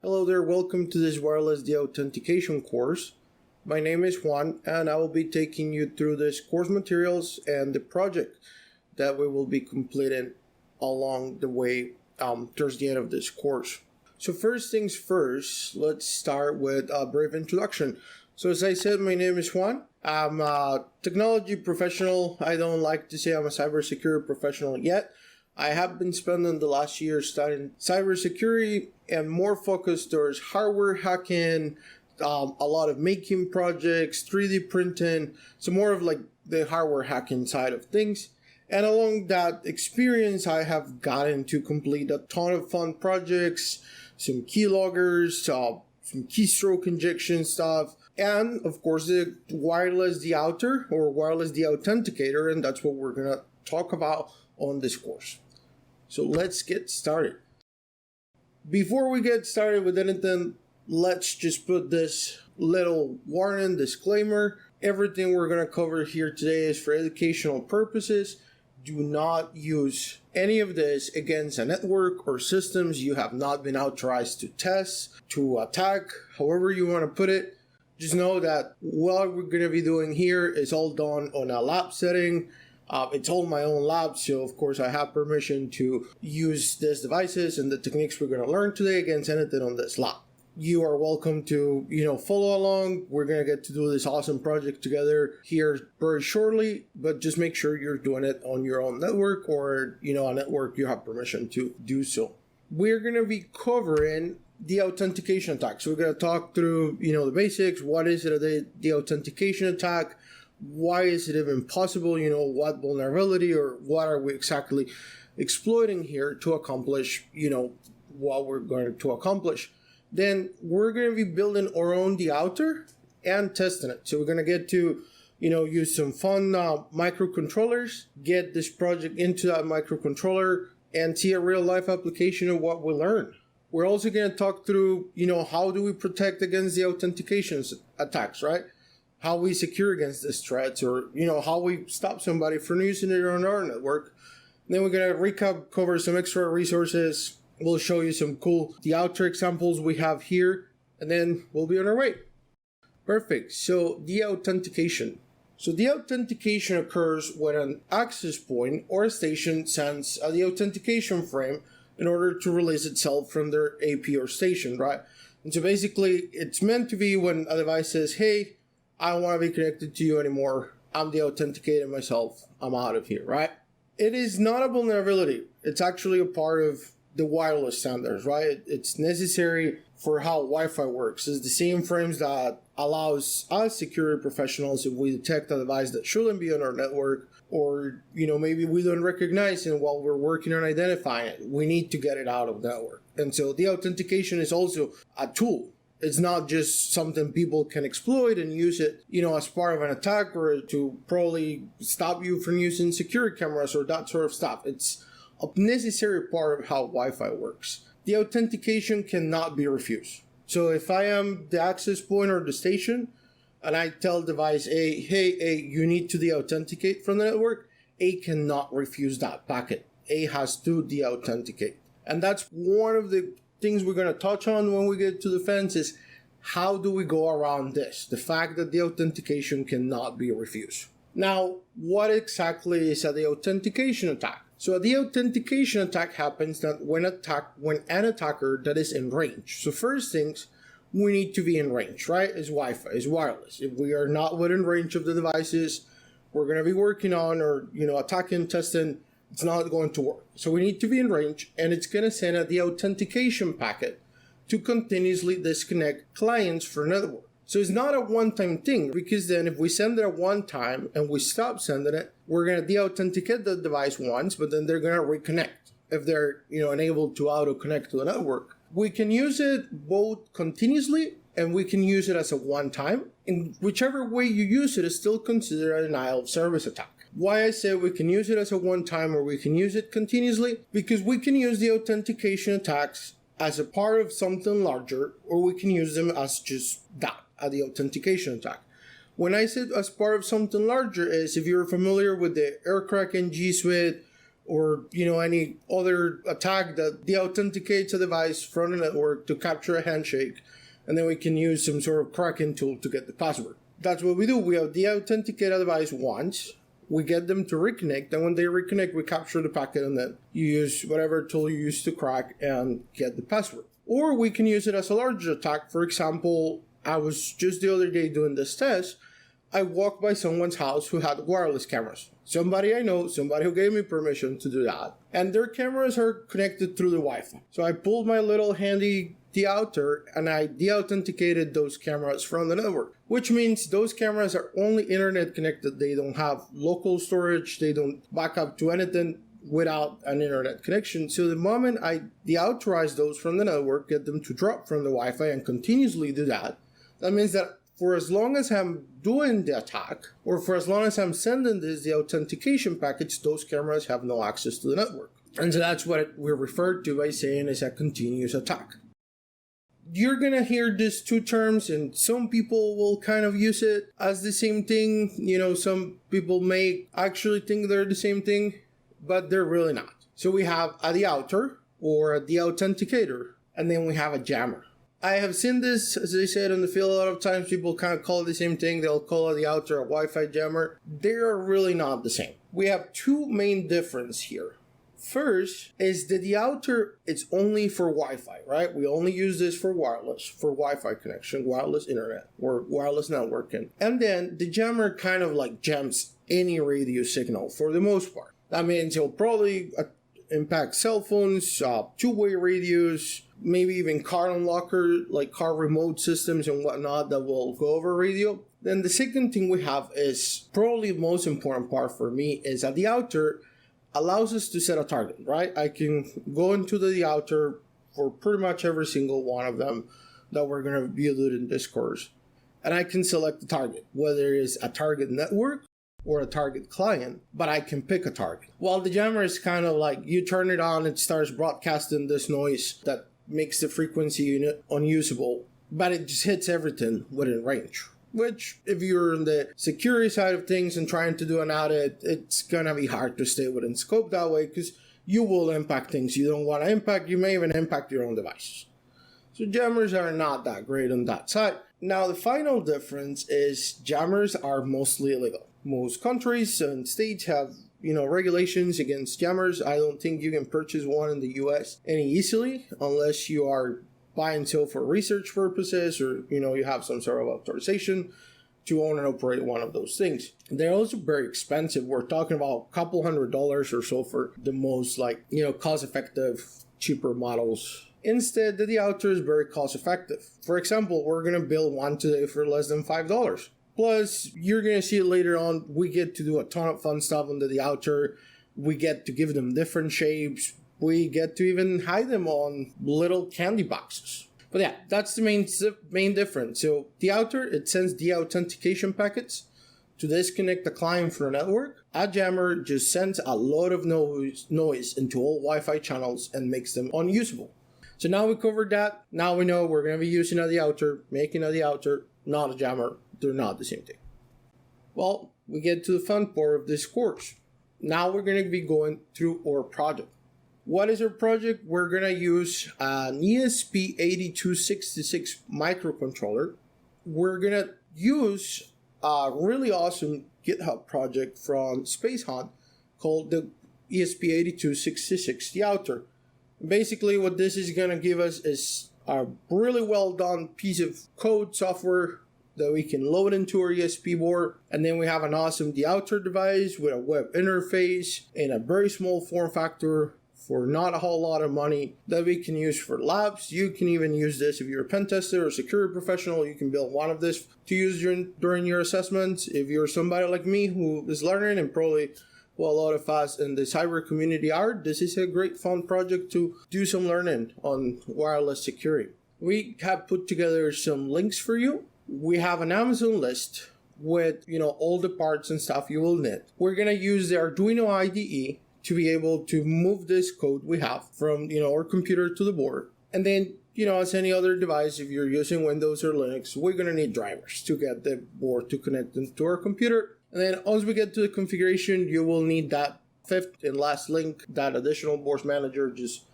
Hello there, welcome to this wireless deauthentication course. My name is Juan and I will be taking you through this course materials and the project that we will be completing along the way towards the end of this course. So first things first, let's start with a brief introduction. So as I said, my name is Juan. I'm a technology professional. I don't like to say I'm a cybersecurity professional yet. I have been spending the last year studying cybersecurity and more focused towards hardware hacking, a lot of making projects, 3D printing, so more of like the hardware hacking side of things. And along that experience, I have gotten to complete a ton of fun projects, some keyloggers, some keystroke injection stuff, and of course the wireless deauther or wireless deauthenticator, and that's what we're gonna talk about on this course. So let's get started. Before we get started with anything, let's just put this little warning, disclaimer. Everything we're going to cover here today is for educational purposes. Do not use any of this against a network or systems you have not been authorized to test, to attack, however you want to put it. Just know that what we're going to be doing here is all done on a lab setting. It's all my own lab, so of course I have permission to use these devices and the techniques we're going to learn today against anything on this lab. You are welcome to, follow along. We're going to get to do this awesome project together here very shortly, but just make sure you're doing it on your own network or, a network you have permission to do so. We're going to be covering the authentication attack. So we're going to talk through, the basics. What is it, the authentication attack? Why is it even possible? What vulnerability or what are we exactly exploiting here to accomplish, what we're going to accomplish. Then we're going to be building our own deauther and testing it. So we're going to get to, use some fun microcontrollers, get this project into that microcontroller and see a real life application of what we learn. We're also going to talk through, how do we protect against the authentication attacks, right? How we secure against these threats, or how we stop somebody from using it on our network. And then we're going to recap, cover some extra resources. We'll show you some cool deauther examples we have here, and then we'll be on our way. Perfect. So deauthentication. So deauthentication occurs when an access point or a station sends the authentication frame in order to release itself from their AP or station, right? And so basically, it's meant to be when a device says, hey, I don't want to be connected to you anymore. I'm deauthenticating myself. I'm out of here, right? It is not a vulnerability. It's actually a part of the wireless standards, right? It's necessary for how Wi-Fi works. It's the same frames that allows us security professionals, if we detect a device that shouldn't be on our network, or maybe we don't recognize it while we're working on identifying it, we need to get it out of the network. And so the authentication is also a tool. It's not just something people can exploit and use it, as part of an attack or to probably stop you from using security cameras or that sort of stuff. It's a necessary part of how Wi-Fi works. The authentication cannot be refused. So if I am the access point or the station and I tell device A, hey, you need to deauthenticate from the network, A cannot refuse that packet. A has to deauthenticate. And that's one of the things we're going to touch on when we get to defense is how do we go around this? The fact that the authentication cannot be refused. Now, what exactly is a deauthentication attack? So a deauthentication attack happens that when an attacker that is in range. So first things, we need to be in range, right? Is Wi-Fi, is wireless. If we are not within range of the devices we're going to be working on or, attacking, testing, it's not going to work. So we need to be in range, and it's going to send out the authentication packet to continuously disconnect clients from network. So it's not a one-time thing, because then if we send it at one time and we stop sending it, we're going to deauthenticate the device once, but then they're going to reconnect if they're enabled to auto-connect to the network. We can use it both continuously and we can use it as a one-time. In whichever way you use it is still considered a denial of service attack. Why I say we can use it as a one-time or we can use it continuously? Because we can use the authentication attacks as a part of something larger, or we can use them as just that, the authentication attack. When I said as part of something larger is if you're familiar with the aircrack and G Suite or any other attack that deauthenticates a device from the network to capture a handshake, and then we can use some sort of cracking tool to get the password. That's what we do. We have deauthenticate a device once, we get them to reconnect, and when they reconnect, we capture the packet, and then you use whatever tool you use to crack and get the password. Or we can use it as a larger attack. For example, I was just the other day doing this test. I walked by someone's house who had wireless cameras. Somebody I know, somebody who gave me permission to do that. And their cameras are connected through the Wi-Fi. So I pulled my little handy deauther and I deauthenticated those cameras from the network, which means those cameras are only internet connected. They don't have local storage. They don't back up to anything without an internet connection. So the moment I deauthorize those from the network, get them to drop from the Wi-Fi and continuously do that, that means that for as long as I'm doing the attack, or for as long as I'm sending the authentication package, those cameras have no access to the network. And so that's what we're referred to by saying is a continuous attack. You're going to hear these two terms, and some people will kind of use it as the same thing. Some people may actually think they're the same thing, but they're really not. So we have a deauther or a deauthenticator, and then we have a jammer. I have seen this, as I said, in the field a lot of times. People kind of call it the same thing. They'll call it the deauther a Wi-Fi jammer. They're really not the same. We have two main differences here. First is the deauther, it's only for Wi-Fi, right? We only use this for wireless, for Wi-Fi connection, wireless internet, or wireless networking. And then the jammer kind of like jams any radio signal for the most part. That means it'll probably impact cell phones, two-way radios, maybe even car unlocker, like car remote systems and whatnot that will go over radio. Then the second thing we have is probably the most important part for me is that the deauther allows us to set a target, right? I can go into the deauther for pretty much every single one of them that we're going to be doing in this course. And I can select the target, whether it's a target network or a target client, but I can pick a target. While the jammer is kind of like you turn it on, it starts broadcasting this noise that makes the frequency unit unusable, but it just hits everything within range. Which, if you're on the security side of things and trying to do an audit, it's gonna be hard to stay within scope that way because you will impact things you don't want to impact. You may even impact your own devices. So jammers are not that great on that side. Now, the final difference is jammers are mostly illegal. Most countries and states have regulations against jammers. I don't think you can purchase one in the US any easily unless you are buy and sell for research purposes, or you have some sort of authorization to own and operate one of those things. They're also very expensive. We're talking about a couple $100 or so for the most cost-effective, cheaper models. Instead, the deauther is very cost-effective. For example, we're going to build one today for less than $5. Plus, you're going to see it later on. We get to do a ton of fun stuff on the deauther. We get to give them different shapes. We get to even hide them on little candy boxes. But yeah, that's the main difference. So deauther, it sends deauthentication packets to disconnect the client from the network. A jammer just sends a lot of noise into all Wi-Fi channels and makes them unusable. So now we covered that. Now we know we're going to be using a deauther, making a deauther, not a jammer. They're not the same thing. Well, we get to the fun part of this course. Now we're going to be going through our project. What is our project? We're going to use an ESP8266 microcontroller. We're going to use a really awesome GitHub project from Space Hunt called the ESP8266 deauther. Basically, what this is going to give us is a really well done piece of code software that we can load into our ESP board. And then we have an awesome deauther device with a web interface in a very small form factor for not a whole lot of money that we can use for labs. You can even use this if you're a pen tester or security professional. You can build one of this to use during your assessments. If you're somebody like me who is learning, and probably a lot of us in the cyber community are, this is a great fun project to do some learning on wireless security. We have put together some links for you. We have an Amazon list with all the parts and stuff you will need. We're gonna use the Arduino IDE to be able to move this code we have from our computer to the board. And then as any other device, if you're using Windows or Linux, we're gonna need drivers to get the board to connect into our computer. And then once we get to the configuration, you will need that fifth and last link, that additional boards manager, just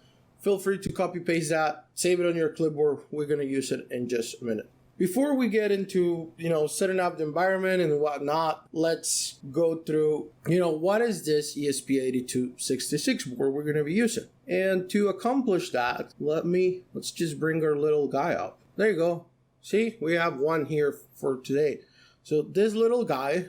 feel free to copy paste that, save it on your clipboard. We're going to use it in just a minute. Before we get into, setting up the environment and whatnot, let's go through, what is this ESP8266 board we're going to be using. And to accomplish that, let's just bring our little guy up. There you go. See, we have one here for today. So this little guy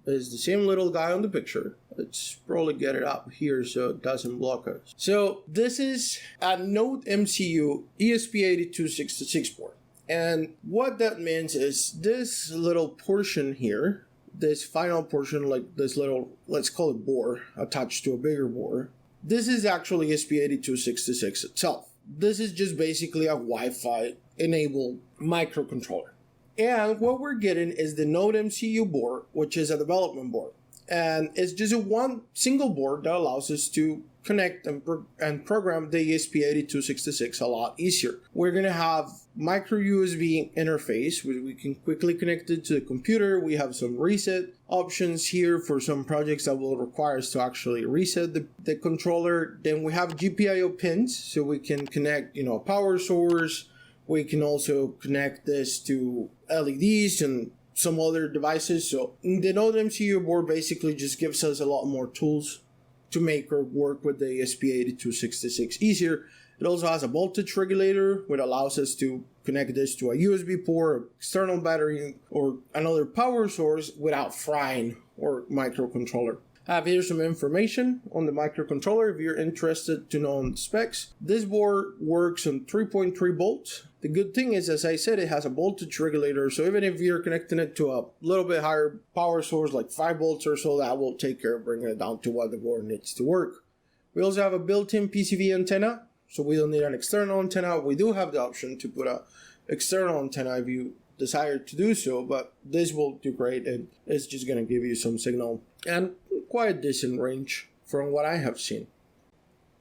is the same little guy on the picture. Let's probably get it up here so it doesn't block us. So this is a Node MCU ESP8266 board. And what that means is this little portion here, this final portion, like this little, let's call it board, attached to a bigger board. This is actually ESP8266 itself. This is just basically a Wi-Fi enabled microcontroller. And what we're getting is the Node MCU board, which is a development board. And it's just one single board that allows us to connect and program the ESP8266 a lot easier. We're going to have micro USB interface where we can quickly connect it to the computer. We have some reset options here for some projects that will require us to actually reset the controller. Then we have GPIO pins so we can connect, a power source. We can also connect this to LEDs and some other devices. So the Node MCU board basically just gives us a lot more tools to make or work with the ESP8266 easier. It also has a voltage regulator, which allows us to connect this to a USB port, external battery, or another power source without frying our microcontroller. I have here some information on the microcontroller if you're interested to know on the specs. This board works on 3.3 volts. The good thing is, as I said, it has a voltage regulator, so even if you're connecting it to a little bit higher power source, like 5 volts or so, that will take care of bringing it down to what the board needs to work. We also have a built-in PCV antenna, so we don't need an external antenna. We do have the option to put an external antenna if you desire to do so, but this will do great, and it's just going to give you some signal and quite decent range from what I have seen.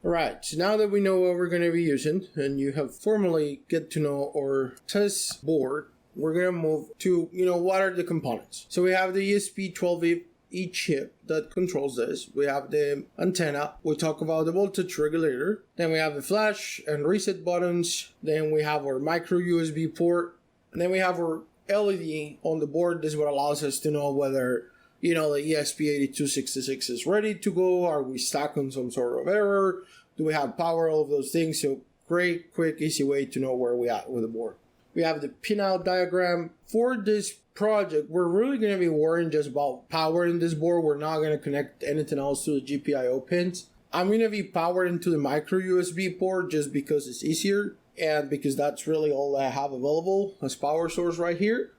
Alright, so now that we know what we're going to be using, and you have formally get to know our test board, we're going to move to, what are the components. So we have the ESP12E chip that controls this. We have the antenna. We talk about the voltage regulator. Then we have the flash and reset buttons. Then we have our micro USB port. And then we have our LED on the board. This is what allows us to know whether the ESP8266 is ready to go. Are we stuck on some sort of error? Do we have power? All of those things. So great, quick, easy way to know where we at with the board. We have the pinout diagram. For this project, we're really going to be worrying just about powering this board. We're not going to connect anything else to the GPIO pins. I'm going to be powered into the micro USB port just because it's easier and because that's really all I have available as power source right here.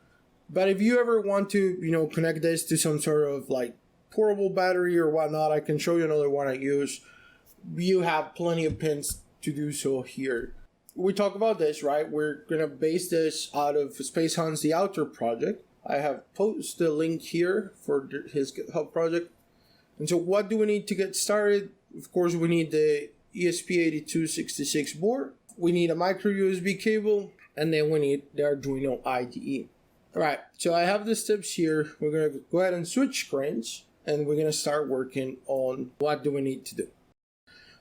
But if you ever want to, connect this to some sort of like portable battery or whatnot, I can show you another one I use. You have plenty of pins to do so here. We talk about this, right? We're going to base this out of Space Hunt's Deauther project. I have posted a link here for his GitHub project. And so what do we need to get started? Of course, we need the ESP8266 board. We need a micro USB cable, and then we need the Arduino IDE. Alright, so I have the steps here. We're going to go ahead and switch screens, and we're going to start working on what do we need to do.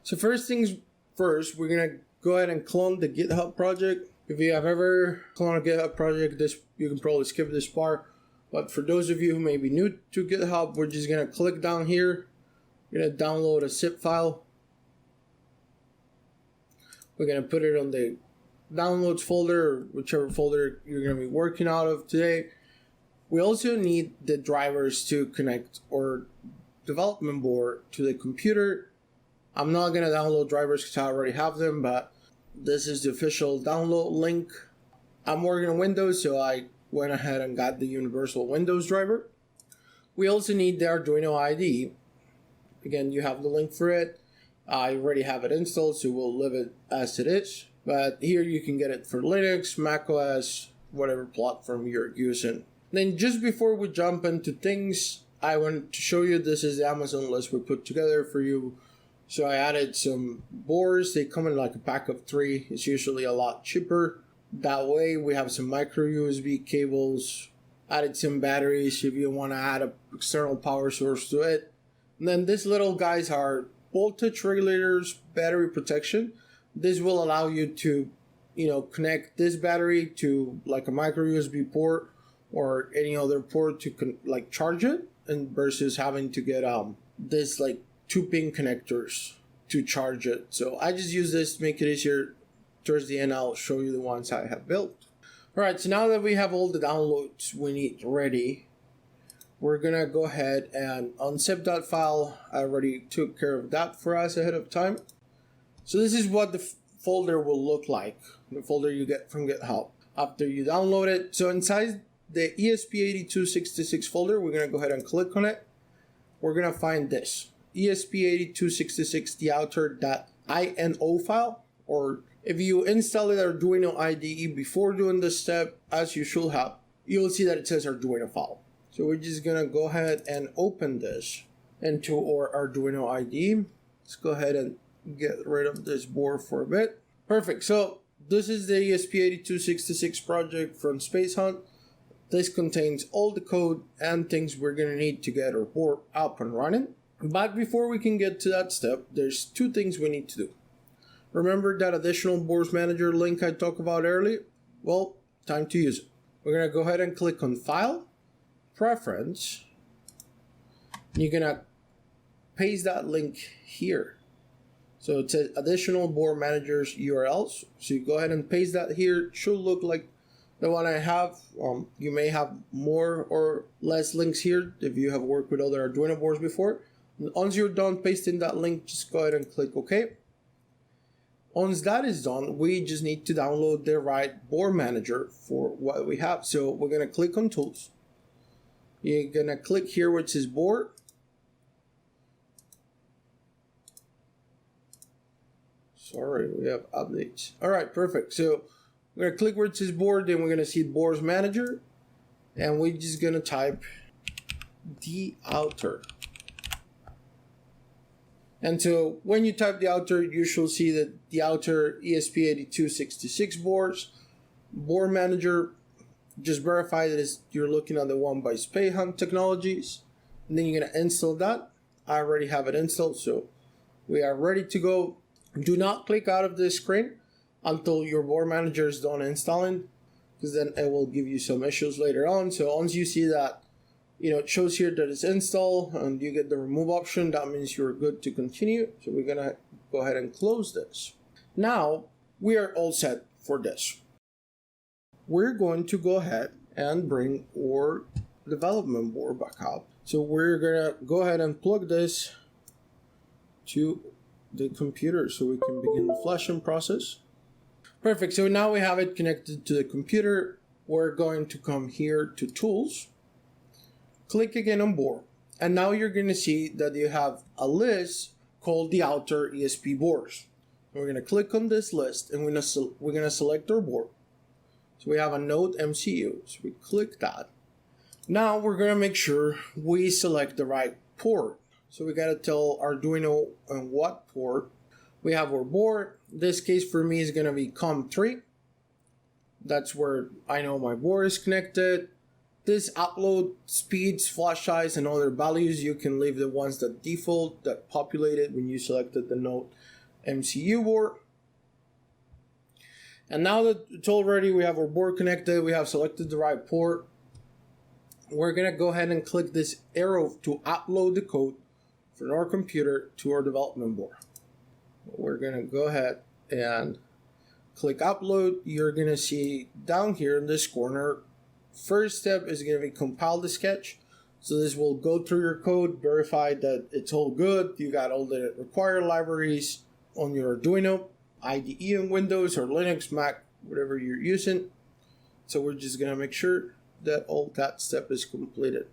So first things first, we're going to go ahead and clone the GitHub project. If you have ever cloned a GitHub project, you can probably skip this part. But for those of you who may be new to GitHub, we're just going to click down here. We're going to download a zip file. We're going to put it on the downloads folder, or whichever folder you're going to be working out of today. We also need the drivers to connect our development board to the computer. I'm not going to download drivers because I already have them, but this is the official download link. I'm working on Windows, so I went ahead and got the universal Windows driver. We also need the Arduino IDE. Again, you have the link for it. I already have it installed, so we'll leave it as it is. But here you can get it for Linux, macOS, whatever platform you're using. Then just before we jump into things, I want to show you this is the Amazon list we put together for you. So I added some boards. They come in like a pack of 3. It's usually a lot cheaper. That way we have some micro USB cables, added some batteries if you want to add an external power source to it. And then these little guys are voltage regulators, battery protection. This will allow you to, connect this battery to like a micro USB port or any other port to charge it, and versus having to get this like 2-pin connectors to charge it. So I just use this to make it easier. Towards the end, I'll show you the ones I have built. All right, so now that we have all the downloads we need ready, we're gonna go ahead and unzip that file. I already took care of that for us ahead of time. So this is what the folder will look like, the folder you get from GitHub after you download it. So inside the ESP8266 folder, we're gonna go ahead and click on it. We're gonna find this ESP8266 deauther.ino file, or if you installed Arduino IDE before doing this step, as you should have, you'll see that it says Arduino file. So we're just gonna go ahead and open this into our Arduino IDE. Let's go ahead and get rid of this board for a bit. Perfect. So this is the ESP8266 project from Space Hunt. This contains all the code and things we're gonna need to get our board up and running. But before we can get to that step, there's 2 things we need to do. Remember that additional boards manager link I talked about earlier? Well, time to use it. We're gonna go ahead and click on File, Preference. You're gonna paste that link here. So it says additional board managers URLs. So you go ahead and paste that here. It should look like the one I have. You may have more or less links here if you have worked with other Arduino boards before. Once you're done pasting that link, just go ahead and click OK. Once that is done, we just need to download the right board manager for what we have. So we're going to click on Tools. You're going to click here where it says Board. Sorry, we have updates. All right, perfect. So we're going to click where it says Board, then we're going to see Boards Manager, and we're just going to type Deauther. And so when you type Deauther, you should see that Deauther ESP8266 board manager. Just verify that you're looking at the one by Space Hunt Technologies, and then you're going to install that. I already have it installed, so we are ready to go. Do not click out of this screen until your board manager is done installing, because then it will give you some issues later on. So once you see that, it shows here that it's installed and you get the remove option, that means you're good to continue. So we're gonna go ahead and close this. Now we are all set for this. We're going to go ahead and bring our development board back up. So we're gonna go ahead and plug this to the computer so we can begin the flashing process. Perfect. So now we have it connected to the computer. We're going to come here to Tools, click again on Board, and now you're going to see that you have a list called Deauther ESP boards. We're going to click on this list and we're going to select our board. So we have a Node MCU. So we click that. Now we're going to make sure we select the right port. So we got to tell Arduino on what port we have our board. This case for me is going to be COM3. That's where I know my board is connected. This upload speeds, flash size, and other values, you can leave the ones that default, that populated when you selected the Node MCU board. And now that it's all ready, we have our board connected, we have selected the right port. We're going to go ahead and click this arrow to upload the code from our computer to our development board. We're going to go ahead and click upload. You're going to see down here in this corner, first step is going to be compile the sketch. So this will go through your code, verify that it's all good. You got all the required libraries on your Arduino IDE on Windows or Linux, Mac, whatever you're using. So we're just going to make sure that all that step is completed.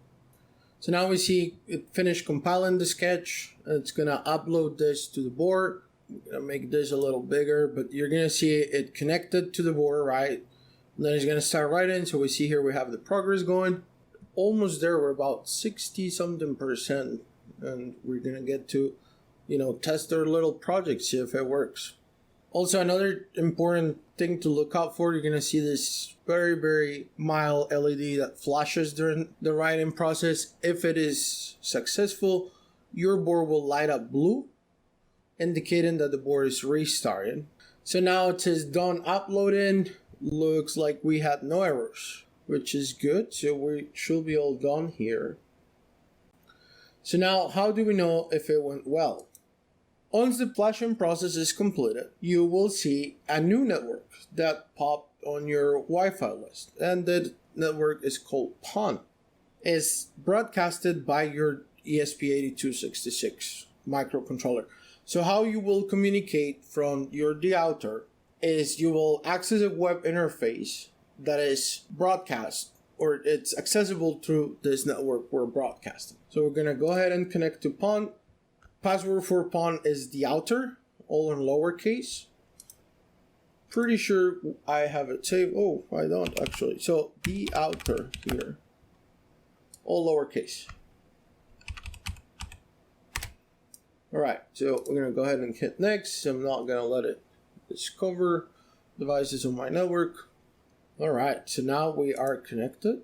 So now we see it finished compiling the sketch. It's going to upload this to the board. I'm going to make this a little bigger, but you're going to see it connected to the board, right? And then it's going to start writing. So we see here we have the progress going. Almost there, we're about 60 something %. And we're going to get to, test our little project, see if it works. Also, another important thing to look out for, you're going to see this very, very mild LED that flashes during the writing process. If it is successful, your board will light up blue, indicating that the board is restarting. So now it says done uploading. Looks like we had no errors, which is good. So we should be all done here. So now how do we know if it went well? Once the flashing process is completed, you will see a new network that popped on your Wi-Fi list, and the network is called PON. It's broadcasted by your ESP8266 microcontroller. So how you will communicate from your Deauther is you will access a web interface that is broadcast, or it's accessible through this network we're broadcasting. So we're gonna go ahead and connect to PON. Password for PON is Deauther, all in lowercase. Pretty sure I have it saved. Oh, I don't actually. So Deauther here, all lowercase. All right, so we're gonna go ahead and hit next. I'm not gonna let it discover devices on my network. All right, so now we are connected.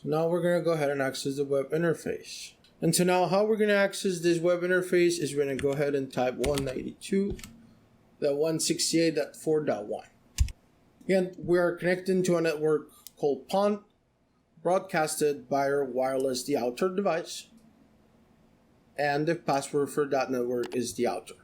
So now we're going to go ahead and access the web interface. And so now how we're going to access this web interface is we're going to go ahead and type 192.168.4.1. Again, we are connecting to a network called PON, broadcasted by our wireless Deauther device. And the password for that network is Deauther.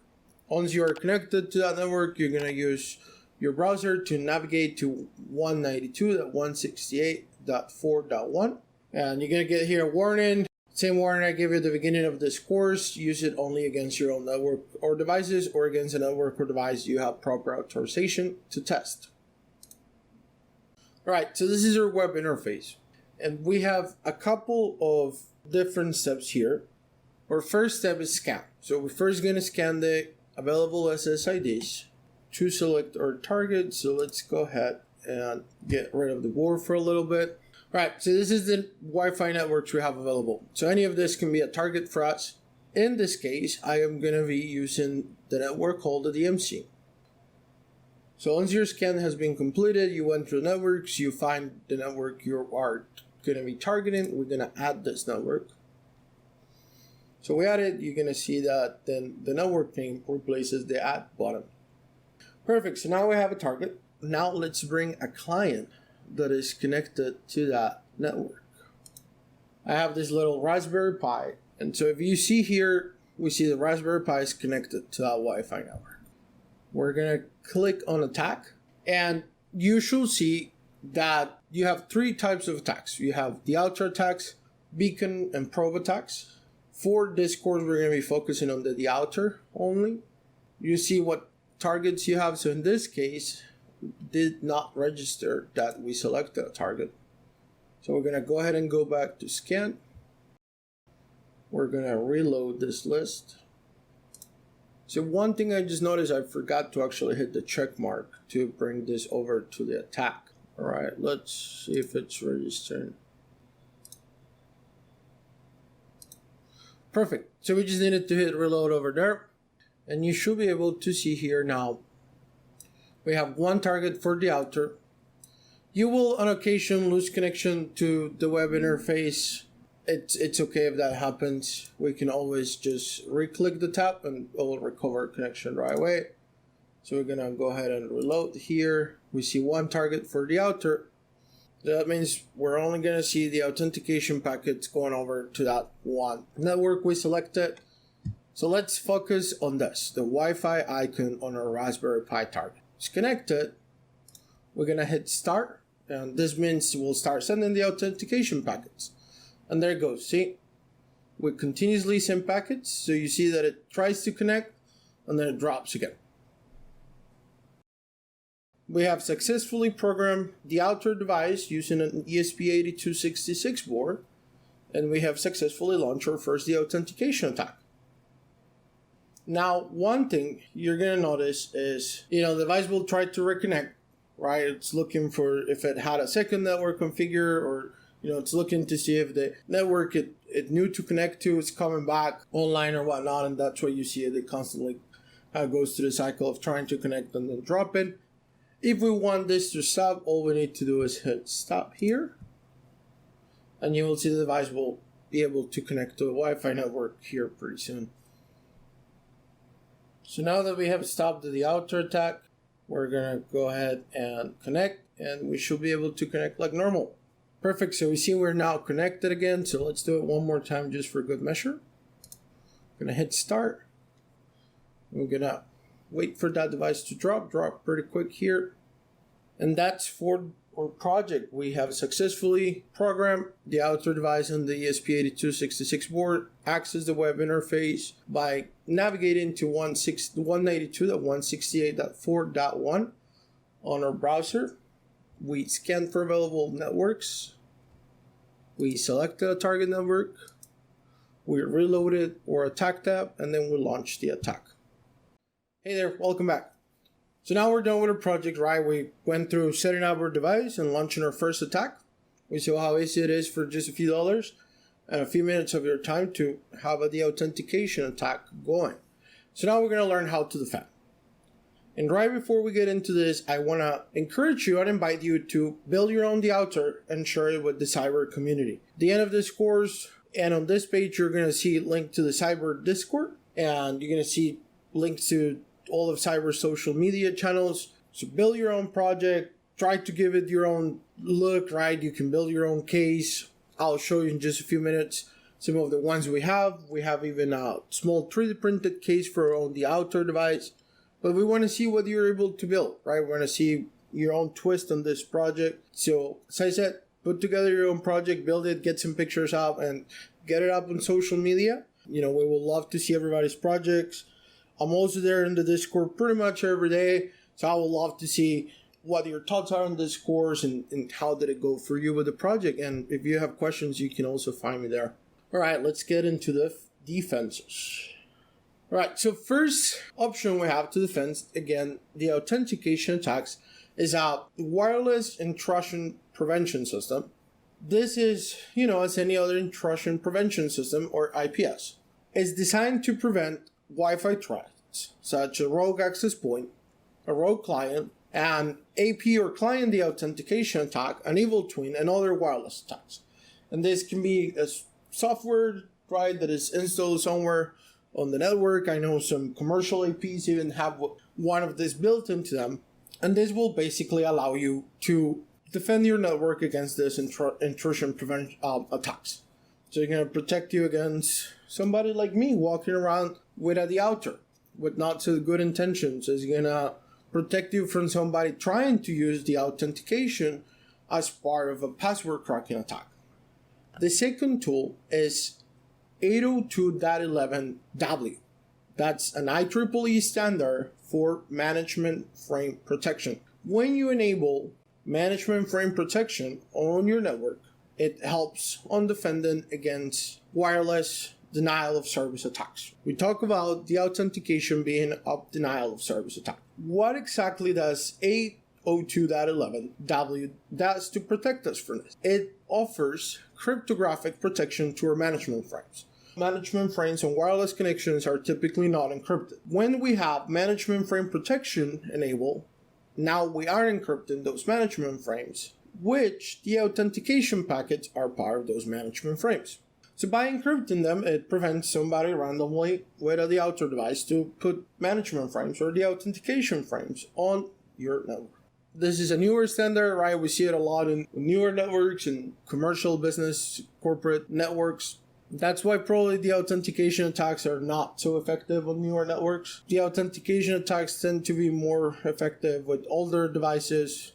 Once you are connected to that network, you're going to use your browser to navigate to 192.168.4.1, and you're going to get here a warning. Same warning I gave you at the beginning of this course. Use it only against your own network or devices, or against a network or device you have proper authorization to test. All right, so this is our web interface, and we have a couple of different steps here. Our first step is scan. So we're first going to scan the available SSIDs to select our target. So let's go ahead and get rid of the board for a little bit. All right, so this is the Wi-Fi networks we have available. So any of this can be a target for us. In this case, I am going to be using the network called the DMC. So once your scan has been completed, you went through networks, you find the network you are going to be targeting. We're going to add this network. So we add it, you're going to see that then the network name replaces the add button. Perfect, so now we have a target. Now let's bring a client that is connected to that network. I have this little Raspberry Pi, and so if you see here, we see the Raspberry Pi is connected to that Wi-Fi network. We're going to click on attack, and you should see that you have three types of attacks. You have the outer attacks, beacon, and probe attacks. For this course, we're going to be focusing on the outer only. You see what targets you have. So in this case, did not register that we selected a target. So we're going to go ahead and go back to scan. We're going to reload this list. So one thing I just noticed, I forgot to actually hit the check mark to bring this over to the attack. All right, let's see if it's registered. Perfect. So we just needed to hit reload over there. And you should be able to see here now, we have one target for the outer. You will on occasion lose connection to the web interface. It's okay if that happens. We can always just re-click the tab and it will recover connection right away. So we're gonna go ahead and reload here. We see one target for the outer. That means we're only gonna see the authentication packets going over to that one network we selected. So let's focus on this, the Wi-Fi icon on our Raspberry Pi target. It's connected. We're gonna hit start, and this means we'll start sending the authentication packets. And there it goes, see? We continuously send packets, so you see that it tries to connect, and then it drops again. We have successfully programmed the outer device using an ESP8266 board, and we have successfully launched our first deauthentication attack. Now, one thing you're going to notice is, the device will try to reconnect, right? It's looking for if it had a second network configured, or, it's looking to see if the network it knew to connect to is coming back online or whatnot, and that's why you see it constantly goes through the cycle of trying to connect and then drop it. If we want this to stop, all we need to do is hit stop here, and you will see the device will be able to connect to the Wi-Fi network here pretty soon. So now that we have stopped the Deauther attack, we're going to go ahead and connect, and we should be able to connect like normal. Perfect. So we see we're now connected again. So let's do it one more time just for good measure. I'm going to hit start. We're going to wait for that device to drop pretty quick here. And that's for our project. We have successfully programmed the Deauther device on the ESP8266 board, access the web interface by navigating to 192.168.4.1 on our browser. We scan for available networks. We select a target network. We reloaded our attack tab, and then we launch the attack. Hey there, welcome back. So now we're done with our project, right? We went through setting up our device and launching our first attack. We saw how easy it is for just a few dollars and a few minutes of your time to have a deauthentication attack going. So now we're going to learn how to defend. And right before we get into this, I want to encourage you and invite you to build your own Deauther and share it with the cyber community. At the end of this course and on this page, you're going to see a link to the cyber Discord, and you're going to see links to all of cyber social media channels. So build your own project, try to give it your own look, right? You can build your own case. I'll show you in just a few minutes some of the ones we have. We have even a small 3D printed case for our own Deauther device. But we want to see what you're able to build, right? We want to see your own twist on this project. So, as I said, put together your own project, build it, get some pictures up, and get it up on social media. We would love to see everybody's projects. I'm also there in the Discord pretty much every day. So I would love to see what your thoughts are on this course and how did it go for you with the project. And if you have questions, you can also find me there. All right, let's get into the defenses. All right, so first option we have to defend again the authentication attacks is a wireless intrusion prevention system. This is, as any other intrusion prevention system or IPS. It's designed to prevent Wi-Fi threats such as a rogue access point, a rogue client, and AP or client deauthentication attack, an evil twin, and other wireless attacks. And this can be a software, right, that is installed somewhere on the network. I know some commercial APs even have one of this built into them. And this will basically allow you to defend your network against this intrusion prevention attacks. So it's going to protect you against somebody like me walking around with a Deauther with not so good intentions. It's going to protect you from somebody trying to use the authentication as part of a password cracking attack. The second tool is 802.11w. That's an IEEE standard for management frame protection. When you enable management frame protection on your network, it helps on defending against wireless denial of service attacks. We talk about the authentication being a denial of service attack. What exactly does 802.11w does to protect us from this? It offers cryptographic protection to our management frames. Management frames on wireless connections are typically not encrypted. When we have management frame protection enabled, now we are encrypting those management frames, which the authentication packets are part of those management frames. So by encrypting them, it prevents somebody randomly with a Deauther device to put management frames or the authentication frames on your network. This is a newer standard, right? We see it a lot in newer networks and commercial business, corporate networks. That's why probably the authentication attacks are not so effective on newer networks. The authentication attacks tend to be more effective with older devices.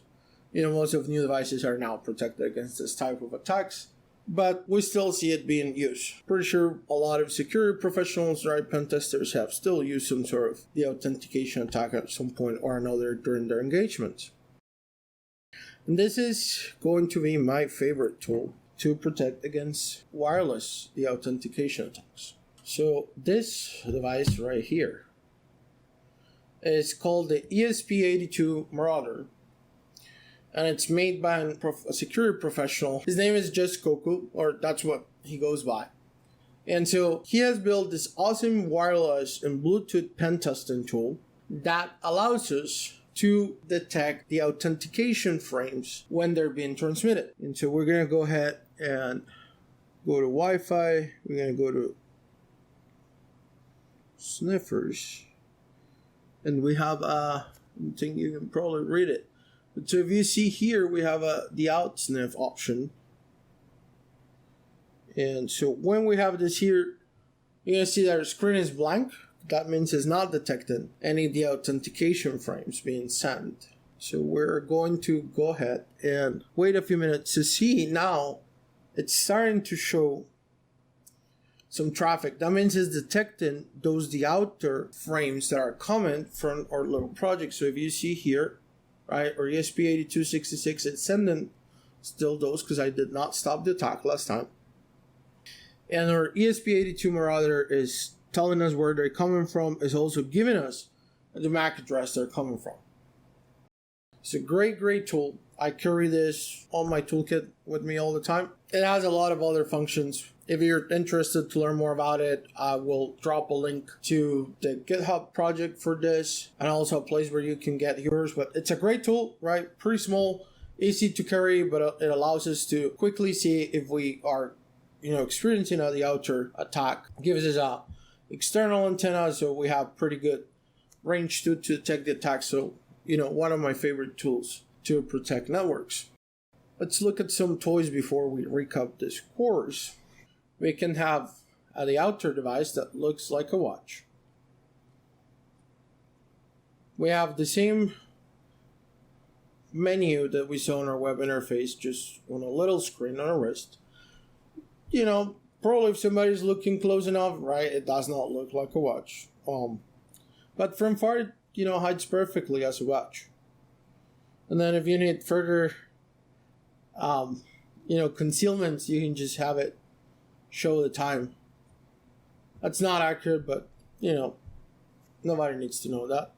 Most of new devices are now protected against this type of attacks, but we still see it being used. Pretty sure a lot of security professionals, right, pen testers have still used some sort of the authentication attack at some point or another during their engagements. And this is going to be my favorite tool to protect against wireless deauthentication attacks. So this device right here is called the ESP82 Marauder, and it's made by a security professional. His name is just Coco, or that's what he goes by. And so he has built this awesome wireless and Bluetooth pen testing tool that allows us to detect the authentication frames when they're being transmitted. And so we're going to go ahead and go to Wi-Fi. We're going to go to sniffers. And we have I think you can probably read it. But so if you see here, we have the out sniff option. And so when we have this here, you're going to see that our screen is blank. That means it's not detecting any of the authentication frames being sent. So we're going to go ahead and wait a few minutes to see. Now it's starting to show some traffic. That means it's detecting those deauther frames that are coming from our little project. So if you see here, right, or ESP8266, it's sending still those because I did not stop the attack last time. And our ESP82 Marauder is telling us where they're coming from, is also giving us the MAC address they're coming from. It's a great tool. I carry this on my toolkit with me all the time. It has a lot of other functions. If you're interested to learn more about it, I will drop a link to the GitHub project for this and also a place where you can get yours. But it's a great tool, right? Pretty small, easy to carry, but it allows us to quickly see if we are experiencing a deauther attack. Gives us a external antenna, so we have pretty good range to detect the attack. So, one of my favorite tools to protect networks. Let's look at some toys before we recap this course. We can have a deauther device that looks like a watch. We have the same menu that we saw on our web interface, just on a little screen on a wrist. Probably if somebody's looking close enough, right, it does not look like a watch. But from far, it, hides perfectly as a watch. And then if you need further, concealments, you can just have it show the time. That's not accurate, but, nobody needs to know that.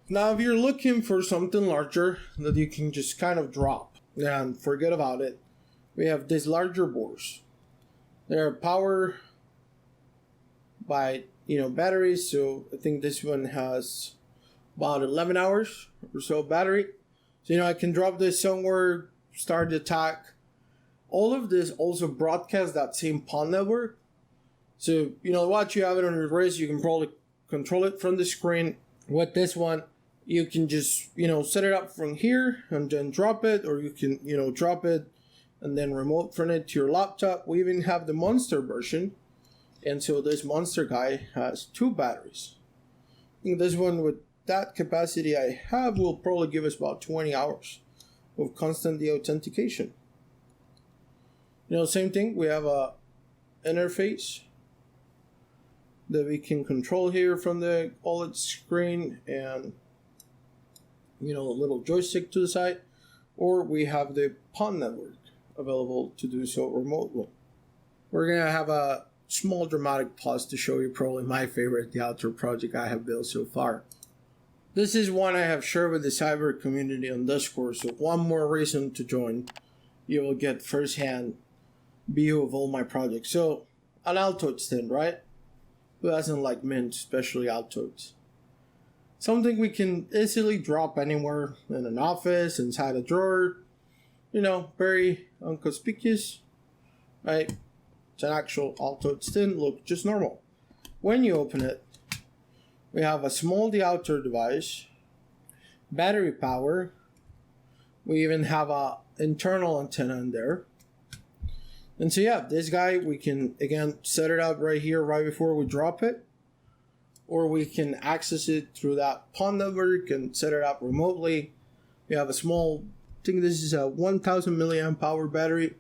Now, if you're looking for something larger that you can just kind of drop and forget about it, we have these larger boards. They're powered by, batteries. So I think this one has about 11 hours or so battery. So, I can drop this somewhere, start the attack. All of this also broadcasts that same PON network. So, watch, you have it on your wrist. You can probably control it from the screen. With this one, you can just, set it up from here and then drop it, or you can, drop it and then remote from it to your laptop. We even have the Monster version. And so this Monster guy has 2 batteries. I think this one with that capacity I have will probably give us about 20 hours of constant deauthentication. Same thing, we have a interface that we can control here from the OLED screen and, a little joystick to the side, or we have the PON network available to do so remotely. We're going to have a small dramatic pause to show you probably my favorite deauther project I have built so far. This is one I have shared with the cyber community on Discord, so one more reason to join. You will get first-hand view of all my projects. So, an Altoid stand, right? Who doesn't like mint, especially Altoids? Something we can easily drop anywhere in an office, inside a drawer. Very inconspicuous, right? It's an actual Altoid stand, look just normal. When you open it, we have a small deauther device, battery power. We even have a internal antenna in there. And so this guy, we can again set it up right here, right before we drop it. Or we can access it through that PON network and set it up remotely. We have a small, I think this is a 1000 milliamp hour battery.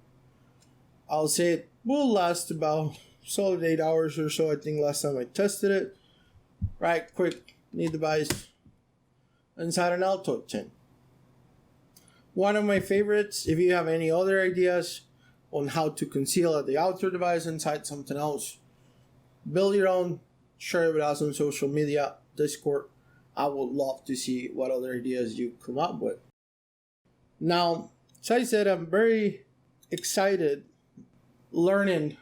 I'll say it will last about solid 8 hours or so. I think last time I tested it. Right, quick, neat device inside an Altoid tin. One of my favorites, if you have any other ideas on how to conceal a deauther device inside something else, build your own, share it with us on social media, Discord. I would love to see what other ideas you come up with. Now, as I said, I'm very excited learning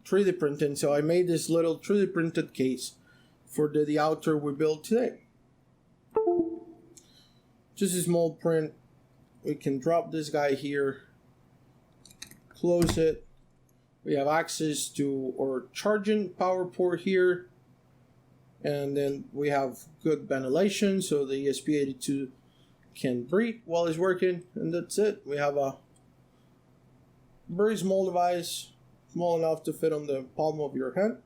3D printing, so I made this little 3D printed case for the deauther we built today. Just a small print. We can drop this guy here, close it, We have access to our charging power port here. And then we have good ventilation so the ESP82 can breathe while it's working. And that's it. We have a very small device, small enough to fit on the palm of your hand.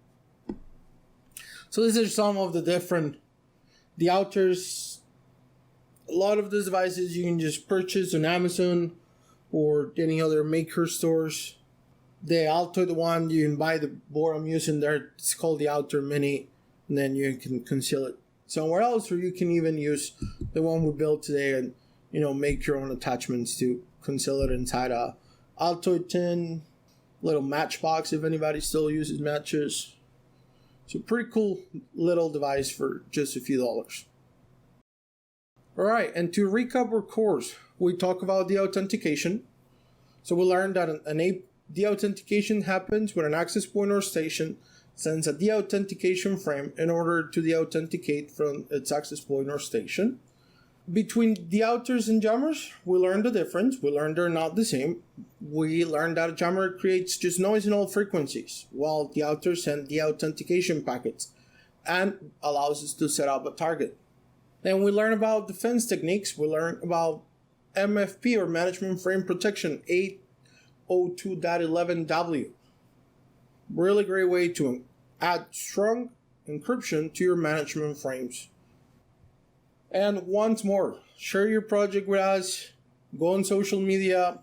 So these are some of the different Deauthers. A lot of these devices you can just purchase on Amazon or any other maker stores. The Altoid one, you can buy the board I'm using there. It's called the Deauther Mini, and then you can conceal it somewhere else, or you can even use the one we built today and make your own attachments to conceal it inside a Altoid tin, little matchbox if anybody still uses matches. So pretty cool little device for just a few dollars. Alright, and to recap our course, we talk about deauthentication. So we learned that deauthentication happens when an access point or station sends a deauthentication frame in order to deauthenticate from its access point or station. Between deauthers and jammers, we learned the difference. We learned they're not the same. We learned that a jammer creates just noise in all frequencies, while deauthers send deauthentication packets and allows us to set up a target. Then we learn about defense techniques. We learn about MFP, or Management Frame Protection 802.11w. Really great way to add strong encryption to your management frames. And once more, share your project with us. Go on social media,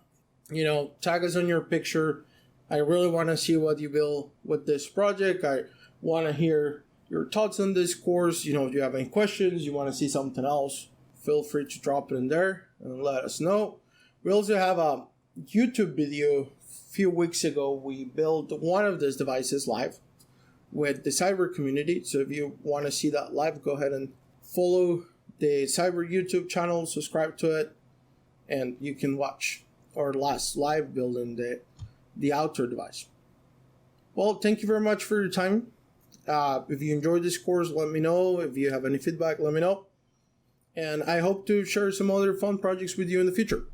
tag us on your picture. I really want to see what you build with this project. I want to hear your thoughts on this course. If you have any questions, you want to see something else, feel free to drop it in there and let us know. We also have a YouTube video. A few weeks ago, we built one of these devices live with the cyber community. So if you want to see that live, go ahead and follow the cyber YouTube channel, subscribe to it, and you can watch our last live building the Deauther device. Well, thank you very much for your time. If you enjoyed this course, let me know. If you have any feedback, let me know. And I hope to share some other fun projects with you in the future.